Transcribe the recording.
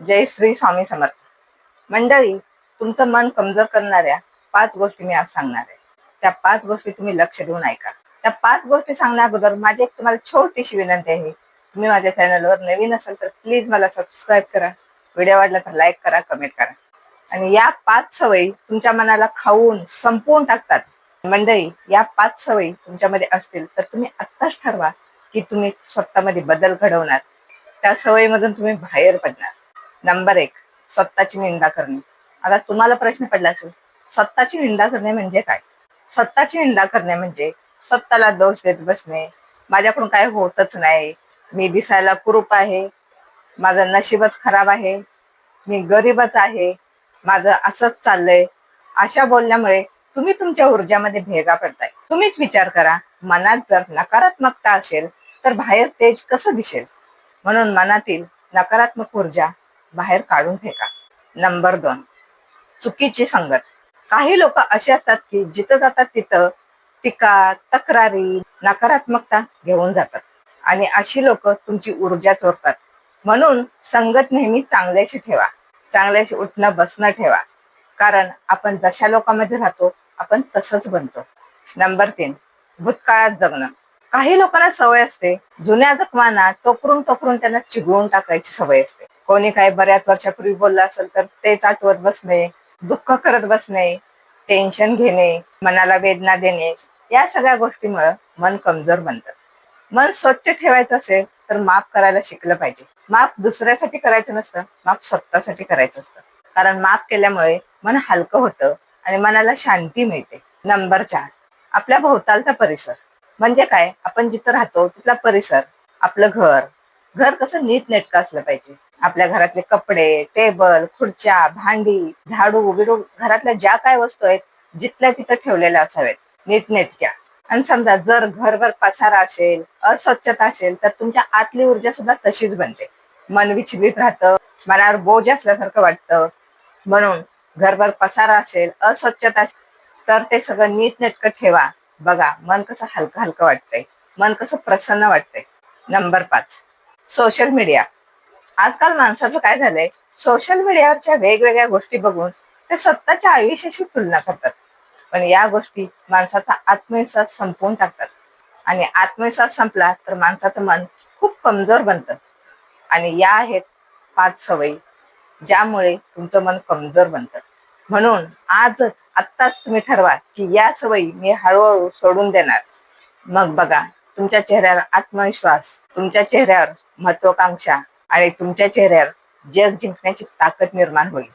जय श्री स्वामी समर्थ. मंडळी, तुमचं मन कमजोर करणाऱ्या 5 गोष्टी मी आज सांगणार आहे. त्या 5 गोष्टी तुम्ही लक्ष देऊन ऐका. त्या 5 गोष्टी सांगण्या अगोदर माझी एक तुम्हाला छोटीशी विनंती आहे. तुम्ही माझ्या चॅनलवर नवीन असाल तर प्लीज मला सबस्क्राईब करा. व्हिडिओ आवडला तर लाईक करा, कमेंट करा. आणि या 5 सवयी तुमच्या मनाला खाऊन संपवून टाकतात. मंडळी, या 5 सवयी तुमच्यामध्ये असतील तर तुम्ही आत्ताच ठरवा की तुम्ही स्वतःमध्ये बदल घडवणार. त्या सवयीमधून तुम्ही बाहेर पडणार. नंबर 1, स्वतःची निंदा करणे. आता तुम्हाला प्रश्न पडला असेल, स्वतःची निंदा करणे म्हणजे काय? स्वतःची निंदा करणे म्हणजे स्वतःला दोष देत बसणे. माझ्याकडून काय होतच नाही, मी दिसायला कुरूप आहे, माझं नशीबच खराब आहे, मी गरीबच आहे, माझं असंच चाललंय. अशा बोलण्यामुळे तुम्ही तुमच्या ऊर्जामध्ये भेगा पडताय. तुम्हीच विचार करा, मनात जर नकारात्मकता असेल तर बाहेर तेज कसं दिसेल? म्हणून मनातील नकारात्मक ऊर्जा बाहेर काढून फेका. नंबर 2, चुकीची संगत. काही लोक असे असतात की जिथं जातात तिथं टीका, तक्रारी, नकारात्मकता घेऊन जातात आणि अशी लोक तुमची ऊर्जा चोरतात. म्हणून संगत नेहमी चांगल्याशी ठेवा, चांगल्याशी उठणं बसणं ठेवा. कारण आपण जशा लोकांमध्ये राहतो आपण तसंच बनतो. नंबर 3, भूतकाळात जगणं. काही लोकांना सवय असते जुन्या जखमांना टोकरून टोकरून त्यांना चिघळून टाकायची सवय असते. कोणी काही बऱ्याच वर्षापूर्वी बोललं असेल तर तेच आठवत बसणे, दुःख करत बसणे, टेन्शन घेणे, मनाला वेदना देणे, या सगळ्या गोष्टीमुळे मन कमजोर बनतं. मन स्वच्छ ठेवायचं असेल तर माफ करायला शिकलं पाहिजे. माफ दुसऱ्यासाठी करायचं नसतं, माफ स्वतःसाठी करायचं असतं. कारण माफ केल्यामुळे मन हलकं होतं आणि मनाला शांती मिळते. नंबर 4, आपल्या भोवतालचा परिसर. म्हणजे काय? आपण जिथं राहतो तिथला परिसर, आपलं घर कसं नीटनेटकं असलं पाहिजे. आपल्या घरातले कपडे, टेबल, खुर्च्या, भांडी, झाडू बिडू, घरातल्या ज्या काय वस्तू आहेत जिथल्या तिथं ठेवलेल्या असाव्यात, नीटनेटक्या. आणि समजा जर घरभर पसारा असेल, अस्वच्छता असेल तर तुमच्या आतली ऊर्जा सुद्धा तशीच बनते. मन विचलित राहतं, मनावर बोज असल्यासारखं वाटतं. म्हणून घरभर पसारा असेल, अस्वच्छता असेल तर ते सगळं नीटनेटकं ठेवा. बघा मन कसं हलकं हलकं वाटतंय, मन कसं प्रसन्न वाटतंय. Number 5, social media. आजकाल माणसाचं काय झालंय, सोशल मीडियावरच्या वेगवेगळ्या गोष्टी बघून ते स्वतःच्या आयुष्याशी तुलना करतात. पण या गोष्टी माणसाचा आत्मविश्वास संपवून टाकतात आणि आत्मविश्वास संपला तर माणसाचं मन खूप कमजोर बनतं. आणि या आहेत 5 सवयी ज्यामुळे तुमचं मन कमजोर बनतं. म्हणून आत्ताच तुम्ही ठरवा की या सवयी मी हळूहळू सोडून देणार. मग बघा, तुमच्या चेहऱ्यावर आत्मविश्वास, तुमच्या चेहऱ्यावर महत्वाकांक्षा आणि तुमच्या चेहऱ्यावर जग जिंकण्याची ताकद निर्माण होईल.